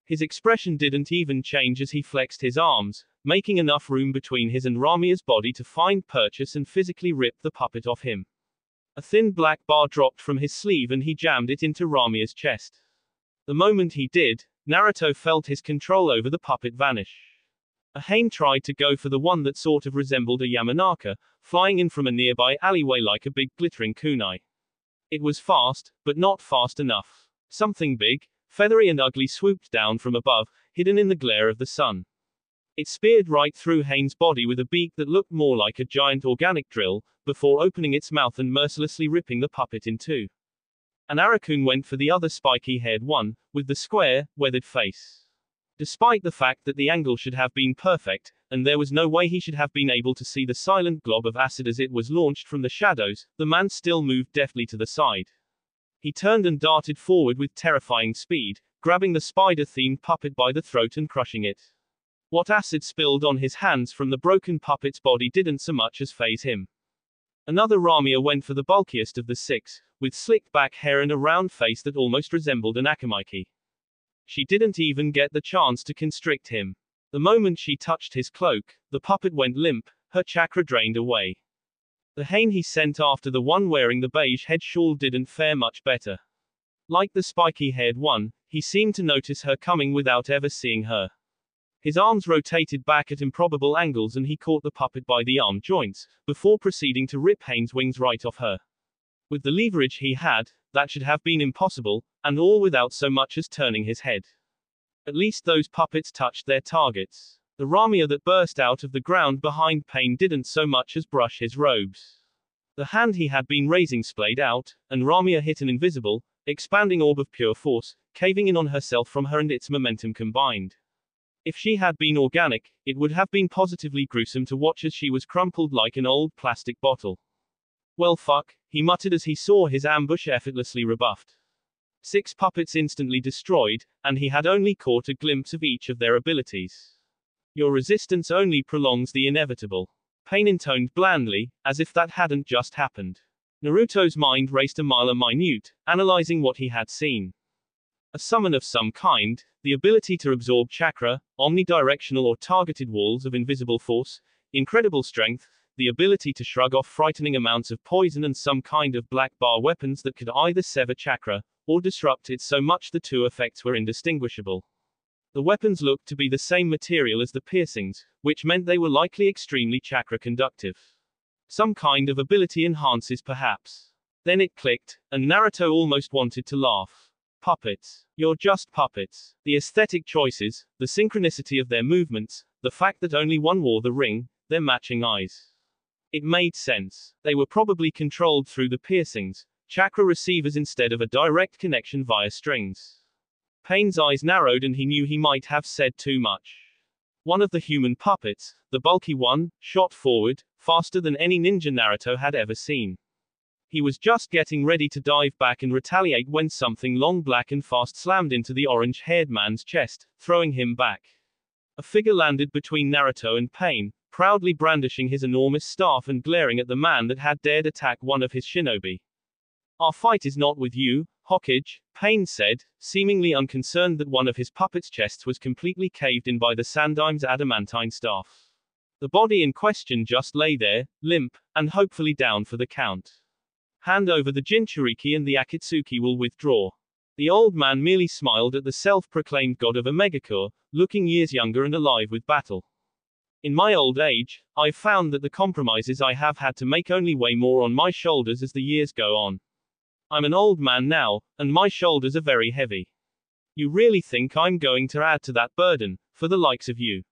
His expression didn't even change as he flexed his arms, making enough room between his and Ramia's body to find purchase and physically rip the puppet off him. A thin black bar dropped from his sleeve and he jammed it into Ramia's chest. The moment he did, Naruto felt his control over the puppet vanish. Ahane tried to go for the one that sort of resembled a Yamanaka, flying in from a nearby alleyway like a big glittering kunai. It was fast, but not fast enough. Something big, feathery and ugly swooped down from above, hidden in the glare of the sun. It speared right through Hane's body with a beak that looked more like a giant organic drill, before opening its mouth and mercilessly ripping the puppet in two. And Arakun went for the other spiky-haired one, with the square, weathered face. Despite the fact that the angle should have been perfect, and there was no way he should have been able to see the silent glob of acid as it was launched from the shadows, the man still moved deftly to the side. He turned and darted forward with terrifying speed, grabbing the spider-themed puppet by the throat and crushing it. What acid spilled on his hands from the broken puppet's body didn't so much as faze him. Another Ramia went for the bulkiest of the six, with slicked back hair and a round face that almost resembled an akamaki. She didn't even get the chance to constrict him. The moment she touched his cloak, the puppet went limp, her chakra drained away. The Hane he sent after the one wearing the beige head shawl didn't fare much better. Like the spiky-haired one, he seemed to notice her coming without ever seeing her. His arms rotated back at improbable angles and he caught the puppet by the arm joints, before proceeding to rip Hane's wings right off her. With the leverage he had, that should have been impossible, and all without so much as turning his head. At least those puppets touched their targets. The Ramia that burst out of the ground behind Pain didn't so much as brush his robes. The hand he had been raising splayed out, and Ramia hit an invisible, expanding orb of pure force, caving in on herself from her and its momentum combined. If she had been organic, it would have been positively gruesome to watch as she was crumpled like an old plastic bottle. Well fuck, he muttered as he saw his ambush effortlessly rebuffed. 6 puppets instantly destroyed, and he had only caught a glimpse of each of their abilities. Your resistance only prolongs the inevitable. Pain intoned blandly, as if that hadn't just happened. Naruto's mind raced a mile a minute, analyzing what he had seen. A summon of some kind, the ability to absorb chakra, omnidirectional or targeted walls of invisible force, incredible strength, the ability to shrug off frightening amounts of poison and some kind of black bar weapons that could either sever chakra, or disrupt it so much the two effects were indistinguishable. The weapons looked to be the same material as the piercings, which meant they were likely extremely chakra conductive. Some kind of ability enhances perhaps. Then it clicked, and Naruto almost wanted to laugh. Puppets. You're just puppets. The aesthetic choices, the synchronicity of their movements, the fact that only one wore the ring, their matching eyes. It made sense. They were probably controlled through the piercings, chakra receivers instead of a direct connection via strings. Pain's eyes narrowed and he knew he might have said too much. One of the human puppets, the bulky one, shot forward, faster than any ninja Naruto had ever seen. He was just getting ready to dive back and retaliate when something long black and fast slammed into the orange-haired man's chest, throwing him back. A figure landed between Naruto and Pain, proudly brandishing his enormous staff and glaring at the man that had dared attack one of his shinobi. Our fight is not with you, Hokage, Pain said, seemingly unconcerned that one of his puppet's chests was completely caved in by the Sandaim's adamantine staff. The body in question just lay there, limp, and hopefully down for the count. Hand over the Jinchuriki and the Akatsuki will withdraw. The old man merely smiled at the self-proclaimed god of Omegakure, looking years younger and alive with battle. In my old age, I've found that the compromises I have had to make only weigh more on my shoulders as the years go on. I'm an old man now, and my shoulders are very heavy. You really think I'm going to add to that burden, for the likes of you?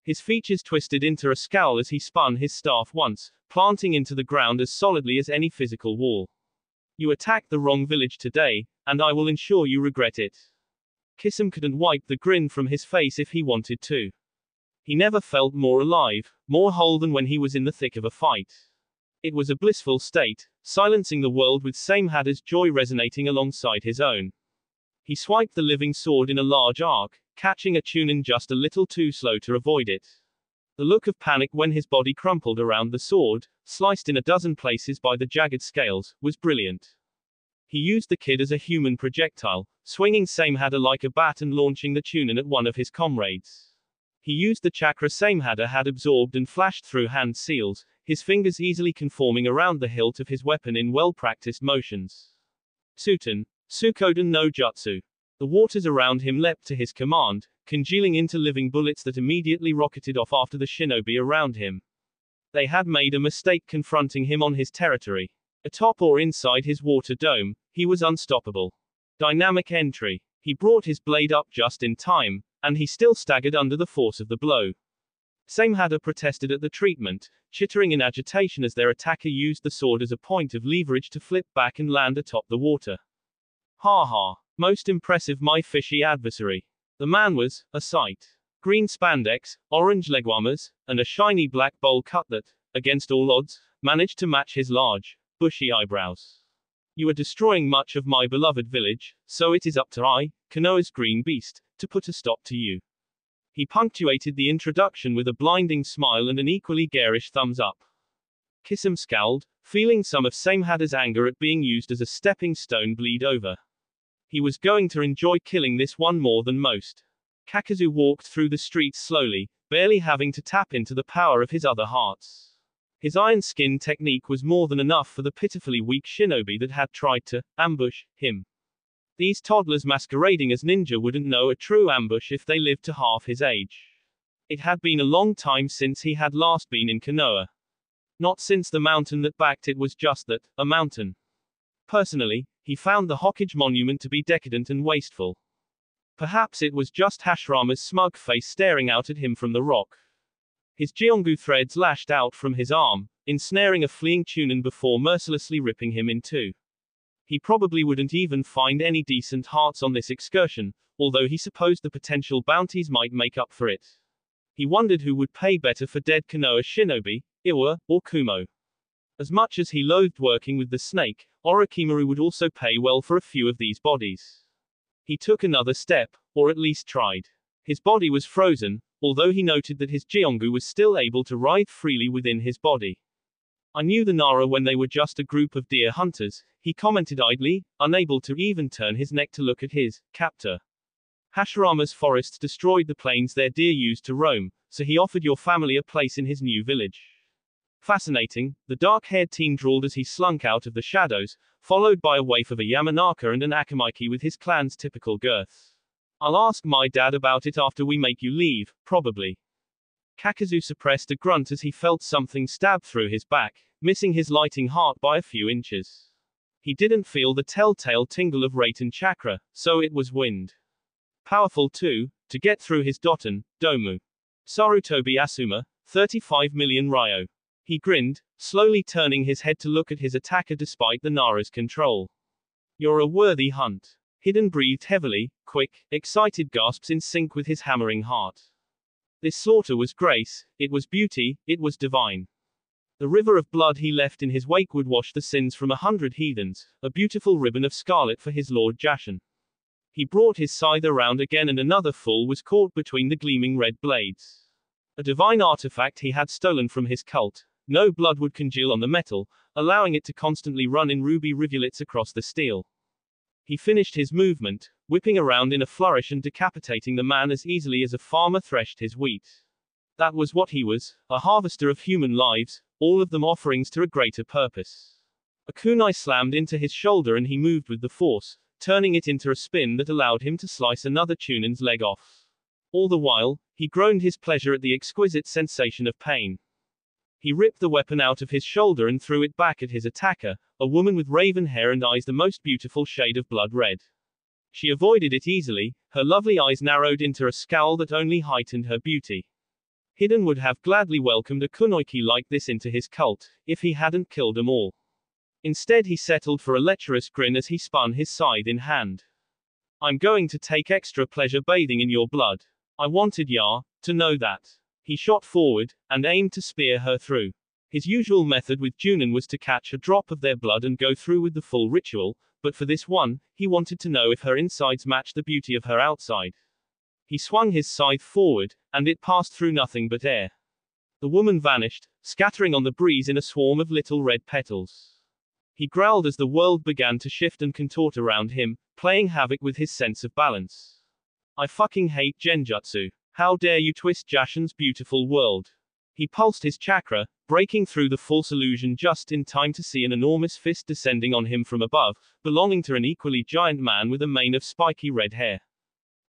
His features twisted into a scowl as he spun his staff once, planting into the ground as solidly as any physical wall. You attacked the wrong village today, and I will ensure you regret it. Kisame couldn't wipe the grin from his face if he wanted to. He never felt more alive, more whole than when he was in the thick of a fight. It was a blissful state, silencing the world with Samehada's joy resonating alongside his own. He swiped the living sword in a large arc, catching a Chunin just a little too slow to avoid it. The look of panic when his body crumpled around the sword, sliced in a dozen places by the jagged scales, was brilliant. He used the kid as a human projectile, swinging Samehada like a bat and launching the Chunin at one of his comrades. He used the chakra Samehada had absorbed and flashed through hand seals, his fingers easily conforming around the hilt of his weapon in well-practiced motions. Tsuten, Sukoden no Jutsu. The waters around him leapt to his command, congealing into living bullets that immediately rocketed off after the shinobi around him. They had made a mistake confronting him on his territory. Atop or inside his water dome, he was unstoppable. Dynamic entry. He brought his blade up just in time, and he still staggered under the force of the blow. Samehada protested at the treatment, chittering in agitation as their attacker used the sword as a point of leverage to flip back and land atop the water. Ha ha. Most impressive my fishy adversary. The man was a sight. Green spandex, orange leguamas, and a shiny black bowl cut that, against all odds, managed to match his large, bushy eyebrows. You are destroying much of my beloved village, so it is up to I, Konoha's green beast, to put a stop to you. He punctuated the introduction with a blinding smile and an equally garish thumbs up. Kisame scowled, feeling some of Samehada's anger at being used as a stepping stone bleed over. He was going to enjoy killing this one more than most. Kakazu walked through the streets slowly, barely having to tap into the power of his other hearts. His iron skin technique was more than enough for the pitifully weak shinobi that had tried to ambush him. These toddlers masquerading as ninja wouldn't know a true ambush if they lived to half his age. It had been a long time since he had last been in Konoha. Not since the mountain that backed it was just that, a mountain. Personally, he found the Hokage monument to be decadent and wasteful. Perhaps it was just Hashirama's smug face staring out at him from the rock. His Gyeonggu threads lashed out from his arm, ensnaring a fleeing Chunin before mercilessly ripping him in two. He probably wouldn't even find any decent hearts on this excursion, although he supposed the potential bounties might make up for it. He wondered who would pay better for dead Konoha shinobi, Iwa, or Kumo. As much as he loathed working with the snake, Orochimaru would also pay well for a few of these bodies. He took another step, or at least tried. His body was frozen, although he noted that his Gyeonggu was still able to writhe freely within his body. I knew the Nara when they were just a group of deer hunters, he commented idly, unable to even turn his neck to look at his captor. Hashirama's forests destroyed the plains their deer used to roam, so he offered your family a place in his new village. Fascinating, the dark-haired teen drawled as he slunk out of the shadows, followed by a waif of a Yamanaka and an Akamaki with his clan's typical girth. I'll ask my dad about it after we make you leave, probably. Kakazu suppressed a grunt as he felt something stab through his back, missing his lighting heart by a few inches. He didn't feel the telltale tingle of Raiten chakra, so it was wind. Powerful too, to get through his Doton, Domu. Sarutobi Asuma, 35 million Ryo. He grinned, slowly turning his head to look at his attacker despite the Nara's control. You're a worthy hunt. Hidden breathed heavily, quick, excited gasps in sync with his hammering heart. This slaughter was grace, it was beauty, it was divine. The river of blood he left in his wake would wash the sins from 100 heathens, a beautiful ribbon of scarlet for his lord Jashin. He brought his scythe around again and another fool was caught between the gleaming red blades. A divine artifact he had stolen from his cult. No blood would congeal on the metal, allowing it to constantly run in ruby rivulets across the steel. He finished his movement, whipping around in a flourish and decapitating the man as easily as a farmer threshed his wheat. That was what he was, a harvester of human lives, all of them offerings to a greater purpose. A kunai slammed into his shoulder and he moved with the force, turning it into a spin that allowed him to slice another Chunin's leg off. All the while, he groaned his pleasure at the exquisite sensation of pain. He ripped the weapon out of his shoulder and threw it back at his attacker, a woman with raven hair and eyes the most beautiful shade of blood red. She avoided it easily, her lovely eyes narrowed into a scowl that only heightened her beauty. Hidden would have gladly welcomed a kunoiki like this into his cult, if he hadn't killed them all. Instead he settled for a lecherous grin as he spun his scythe in hand. I'm going to take extra pleasure bathing in your blood. I wanted Ya to know that. He shot forward, and aimed to spear her through. His usual method with Junin was to catch a drop of their blood and go through with the full ritual, but for this one, he wanted to know if her insides matched the beauty of her outside. He swung his scythe forward, and it passed through nothing but air. The woman vanished, scattering on the breeze in a swarm of little red petals. He growled as the world began to shift and contort around him, playing havoc with his sense of balance. I fucking hate genjutsu. How dare you twist Jashin's beautiful world? He pulsed his chakra, breaking through the false illusion just in time to see an enormous fist descending on him from above, belonging to an equally giant man with a mane of spiky red hair.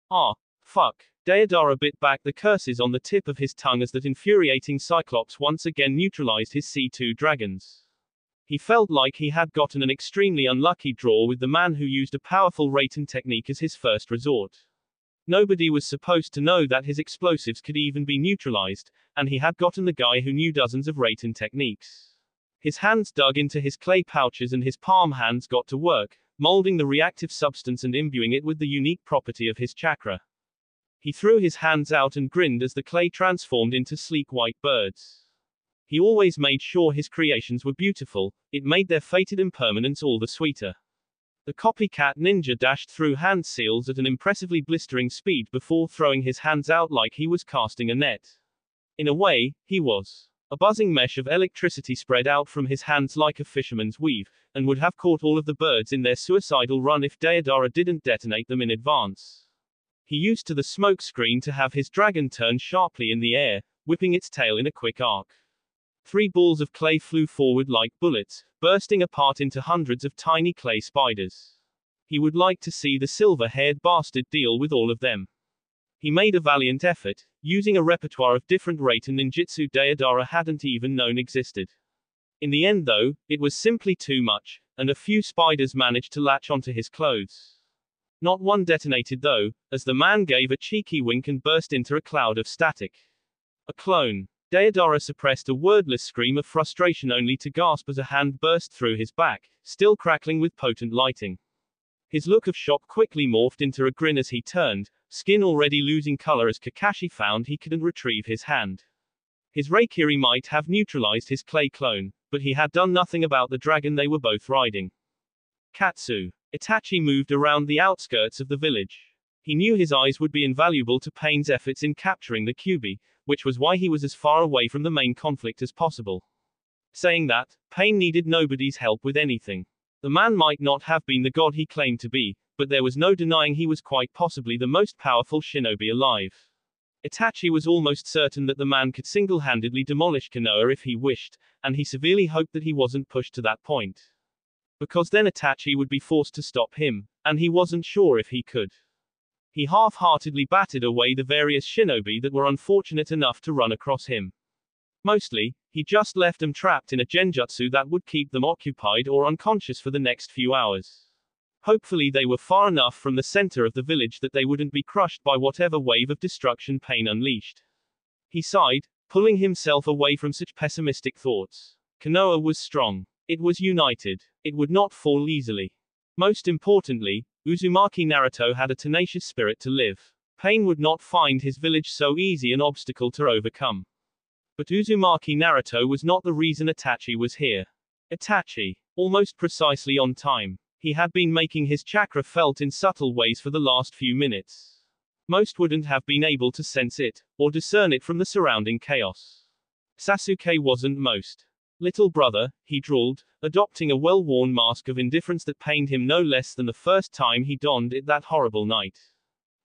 Ah, fuck. Deodara bit back the curses on the tip of his tongue as that infuriating Cyclops once again neutralized his C2 dragons. He felt like he had gotten an extremely unlucky draw with the man who used a powerful Raiten technique as his first resort. Nobody was supposed to know that his explosives could even be neutralized, and he had gotten the guy who knew dozens of Raiten techniques. His hands dug into his clay pouches and his palm hands got to work, molding the reactive substance and imbuing it with the unique property of his chakra. He threw his hands out and grinned as the clay transformed into sleek white birds. He always made sure his creations were beautiful, it made their fated impermanence all the sweeter. The copycat ninja dashed through hand seals at an impressively blistering speed before throwing his hands out like he was casting a net. In a way, he was. A buzzing mesh of electricity spread out from his hands like a fisherman's weave, and would have caught all of the birds in their suicidal run if Deodara didn't detonate them in advance. He used to the smoke screen to have his dragon turn sharply in the air, whipping its tail in a quick arc. 3 balls of clay flew forward like bullets, bursting apart into hundreds of tiny clay spiders. He would like to see the silver-haired bastard deal with all of them. He made a valiant effort, using a repertoire of different Raiten ninjutsu Deodara hadn't even known existed. In the end though, it was simply too much, and a few spiders managed to latch onto his clothes. Not one detonated though, as the man gave a cheeky wink and burst into a cloud of static. A clone. Deodara suppressed a wordless scream of frustration only to gasp as a hand burst through his back, still crackling with potent lighting. His look of shock quickly morphed into a grin as he turned, skin already losing color as Kakashi found he couldn't retrieve his hand. His Reikiri might have neutralized his clay clone, but he had done nothing about the dragon they were both riding. Katsu. Itachi moved around the outskirts of the village. He knew his eyes would be invaluable to Pain's efforts in capturing the Kyuubi, which was why he was as far away from the main conflict as possible. Saying that, Pain needed nobody's help with anything. The man might not have been the god he claimed to be, but there was no denying he was quite possibly the most powerful shinobi alive. Itachi was almost certain that the man could single-handedly demolish Konoha if he wished, and he severely hoped that he wasn't pushed to that point. Because then Itachi would be forced to stop him, and he wasn't sure if he could. He half-heartedly batted away the various shinobi that were unfortunate enough to run across him. Mostly, he just left them trapped in a genjutsu that would keep them occupied or unconscious for the next few hours. Hopefully they were far enough from the center of the village that they wouldn't be crushed by whatever wave of destruction Pain unleashed. He sighed, pulling himself away from such pessimistic thoughts. Konoha was strong. It was united. It would not fall easily. Most importantly, Uzumaki Naruto had a tenacious spirit to live. Pain would not find his village so easy an obstacle to overcome. But Uzumaki Naruto was not the reason Itachi was here. Itachi, almost precisely on time. He had been making his chakra felt in subtle ways for the last few minutes. Most wouldn't have been able to sense it, or discern it from the surrounding chaos. Sasuke wasn't most. Little brother, he drawled, adopting a well-worn mask of indifference that pained him no less than the first time he donned it that horrible night.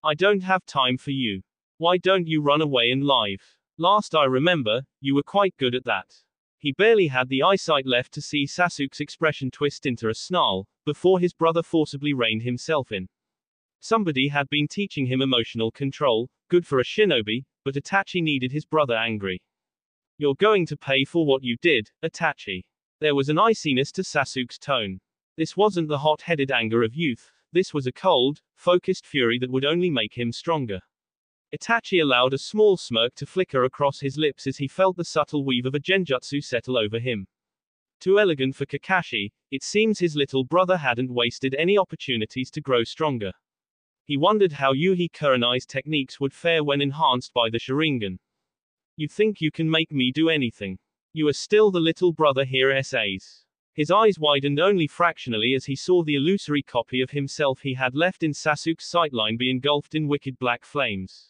I don't have time for you. Why don't you run away and live? Last I remember, you were quite good at that. He barely had the eyesight left to see Sasuke's expression twist into a snarl, before his brother forcibly reined himself in. Somebody had been teaching him emotional control, good for a shinobi, but Itachi needed his brother angry. You're going to pay for what you did, Itachi. There was an iciness to Sasuke's tone. This wasn't the hot-headed anger of youth, this was a cold, focused fury that would only make him stronger. Itachi allowed a small smirk to flicker across his lips as he felt the subtle weave of a genjutsu settle over him. Too elegant for Kakashi, it seems his little brother hadn't wasted any opportunities to grow stronger. He wondered how Yuhi Kurenai's techniques would fare when enhanced by the Sharingan. You think you can make me do anything? You are still the little brother here essays. His eyes widened only fractionally as he saw the illusory copy of himself he had left in Sasuke's sightline be engulfed in wicked black flames.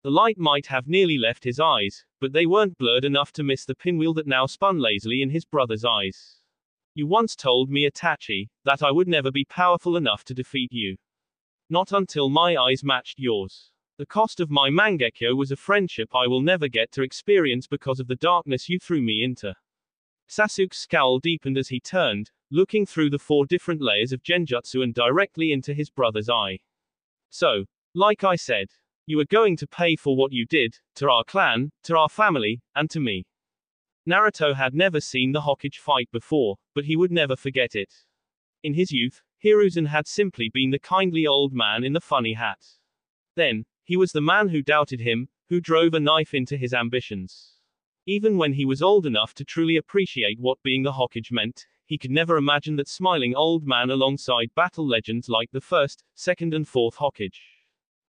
The light might have nearly left his eyes, but they weren't blurred enough to miss the pinwheel that now spun lazily in his brother's eyes. You once told me, Itachi, that I would never be powerful enough to defeat you. Not until my eyes matched yours. The cost of my Mangekyo was a friendship I will never get to experience because of the darkness you threw me into. Sasuke's scowl deepened as he turned, looking through the 4 different layers of genjutsu and directly into his brother's eye. So, like I said, you are going to pay for what you did, to our clan, to our family, and to me. Naruto had never seen the Hokage fight before, but he would never forget it. In his youth, Hiruzen had simply been the kindly old man in the funny hat. Then, he was the man who doubted him, who drove a knife into his ambitions. Even when he was old enough to truly appreciate what being the Hokage meant, he could never imagine that smiling old man alongside battle legends like the 1st, 2nd and 4th Hokage.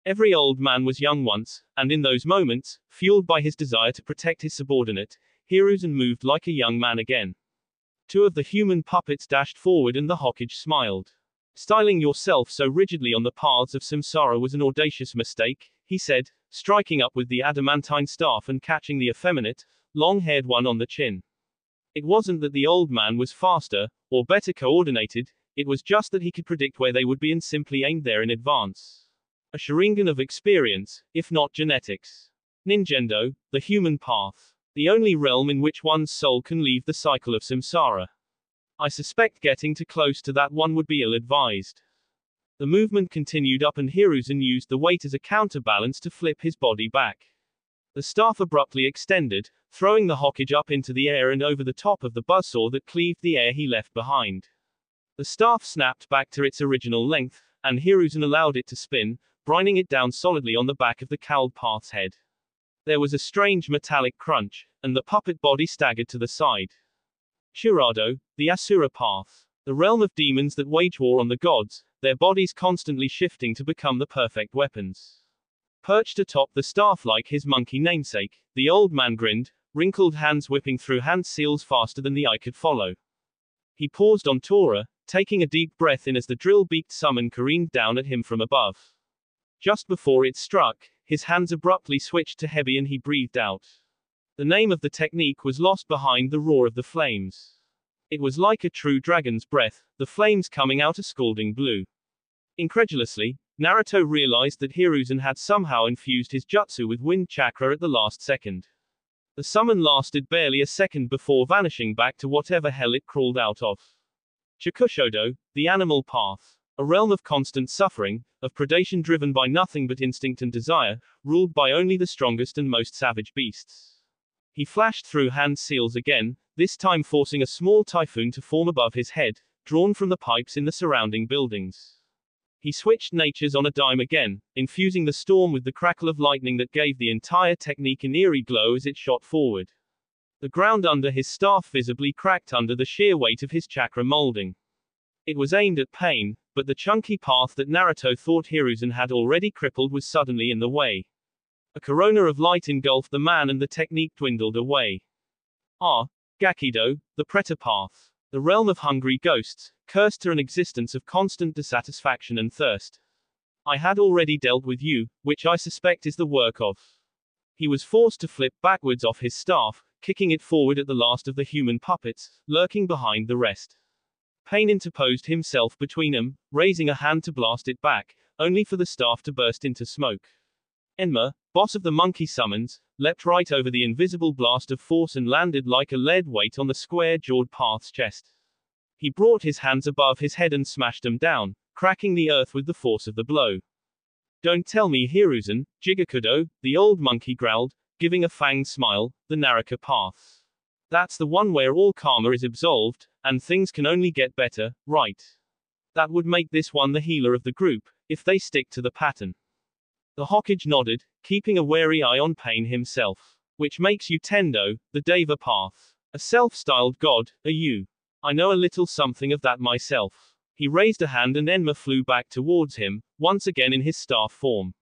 Every old man was young once, and in those moments, fueled by his desire to protect his subordinate, Hiruzen moved like a young man again. 2 of the human puppets dashed forward and the Hokage smiled. Styling yourself so rigidly on the paths of samsara was an audacious mistake, he said, striking up with the adamantine staff and catching the effeminate, long-haired one on the chin. It wasn't that the old man was faster, or better coordinated, it was just that he could predict where they would be and simply aimed there in advance. A Sharingan of experience, if not genetics. Ninjendo, the human path. The only realm in which one's soul can leave the cycle of samsara. I suspect getting too close to that one would be ill-advised. The movement continued up and Hiruzen used the weight as a counterbalance to flip his body back. The staff abruptly extended, throwing the Hokage up into the air and over the top of the buzzsaw that cleaved the air he left behind. The staff snapped back to its original length, and Hiruzen allowed it to spin, brining it down solidly on the back of the cowled path's head. There was a strange metallic crunch, and the puppet body staggered to the side. Shurado, the Asura path. The realm of demons that wage war on the gods, their bodies constantly shifting to become the perfect weapons. Perched atop the staff like his monkey namesake, the old man grinned, wrinkled hands whipping through hand seals faster than the eye could follow. He paused on Tora, taking a deep breath in as the drill-beaked summon careened down at him from above. Just before it struck, his hands abruptly switched to heavy and he breathed out. The name of the technique was lost behind the roar of the flames. It was like a true dragon's breath, the flames coming out a scalding blue. Incredulously, Naruto realized that Hiruzen had somehow infused his jutsu with wind chakra at the last second. The summon lasted barely a second before vanishing back to whatever hell it crawled out of. Chikushodo, the animal path. A realm of constant suffering, of predation driven by nothing but instinct and desire, ruled by only the strongest and most savage beasts. He flashed through hand seals again, this time forcing a small typhoon to form above his head, drawn from the pipes in the surrounding buildings. He switched natures on a dime again, infusing the storm with the crackle of lightning that gave the entire technique an eerie glow as it shot forward. The ground under his staff visibly cracked under the sheer weight of his chakra molding. It was aimed at pain, but the chunky path that Naruto thought Hiruzen had already crippled was suddenly in the way. A corona of light engulfed the man and the technique dwindled away. Gakido, the Preta path. The realm of hungry ghosts, cursed to an existence of constant dissatisfaction and thirst. I had already dealt with you, which I suspect is the work of. He was forced to flip backwards off his staff, kicking it forward at the last of the human puppets, lurking behind the rest. Pain interposed himself between them, raising a hand to blast it back, only for the staff to burst into smoke. Enma, boss of the monkey summons, leapt right over the invisible blast of force and landed like a lead weight on the square-jawed path's chest. He brought his hands above his head and smashed them down, cracking the earth with the force of the blow. Don't tell me Hiruzen, Jigakudo, the old monkey growled, giving a fanged smile, the Naraka path. That's the one where all karma is absolved, and things can only get better, right? That would make this one the healer of the group, if they stick to the pattern. The Hokage nodded, keeping a wary eye on Pain himself. Which makes you Tendo, the Deva path. A self-styled god, are you? I know a little something of that myself. He raised a hand and Enma flew back towards him, once again in his staff form.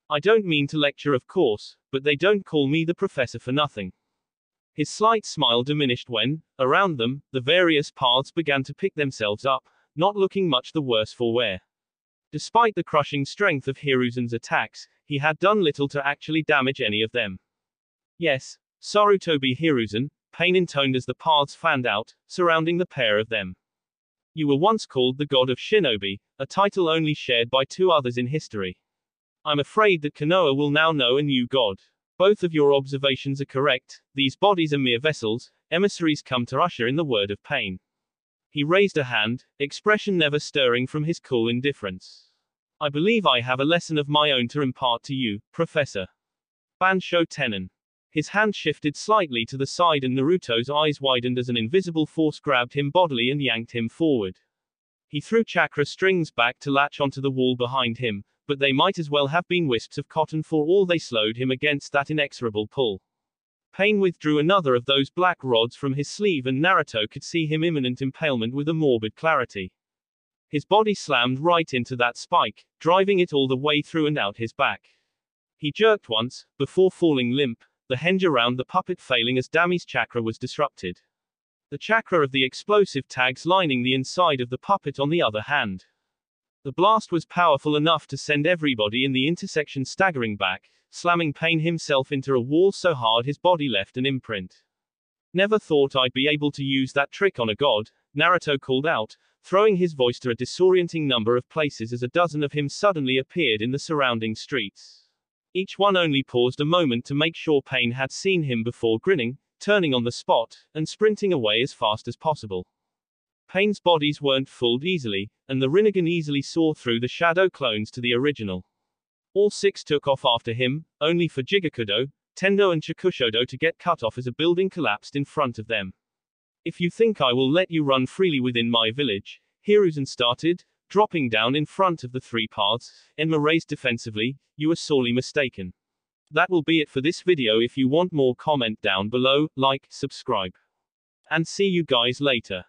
I don't mean to lecture of course, but they don't call me the professor for nothing. His slight smile diminished when, around them, the various paths began to pick themselves up, not looking much the worse for wear. Despite the crushing strength of Hiruzen's attacks, he had done little to actually damage any of them. Yes, Sarutobi Hiruzen, Pain intoned as the paths fanned out, surrounding the pair of them. You were once called the God of Shinobi, a title only shared by two others in history. I'm afraid that Konoha will now know a new god. Both of your observations are correct, these bodies are mere vessels, emissaries come to usher in the word of Pain. He raised a hand, expression never stirring from his cool indifference. I believe I have a lesson of my own to impart to you, Professor. Bansho Tenon. His hand shifted slightly to the side and Naruto's eyes widened as an invisible force grabbed him bodily and yanked him forward. He threw chakra strings back to latch onto the wall behind him, but they might as well have been wisps of cotton for all they slowed him against that inexorable pull. Pain withdrew another of those black rods from his sleeve and Naruto could see him imminent impalement with a morbid clarity. His body slammed right into that spike, driving it all the way through and out his back. He jerked once, before falling limp, the hinge around the puppet failing as Dami's chakra was disrupted. The chakra of the explosive tags lining the inside of the puppet on the other hand. The blast was powerful enough to send everybody in the intersection staggering back, slamming Pain himself into a wall so hard his body left an imprint. Never thought I'd be able to use that trick on a god, Naruto called out, throwing his voice to a disorienting number of places as a dozen of him suddenly appeared in the surrounding streets. Each one only paused a moment to make sure Pain had seen him before grinning, turning on the spot, and sprinting away as fast as possible. Pain's bodies weren't fooled easily, and the Rinnegan easily saw through the shadow clones to the original. All six took off after him, only for Jigakudo, Tendo and Chikushodo to get cut off as a building collapsed in front of them. If you think I will let you run freely within my village, Hiruzen started, dropping down in front of the three paths, Enma raised defensively, you are sorely mistaken. That will be it for this video. If you want more, comment down below, like, subscribe. And see you guys later.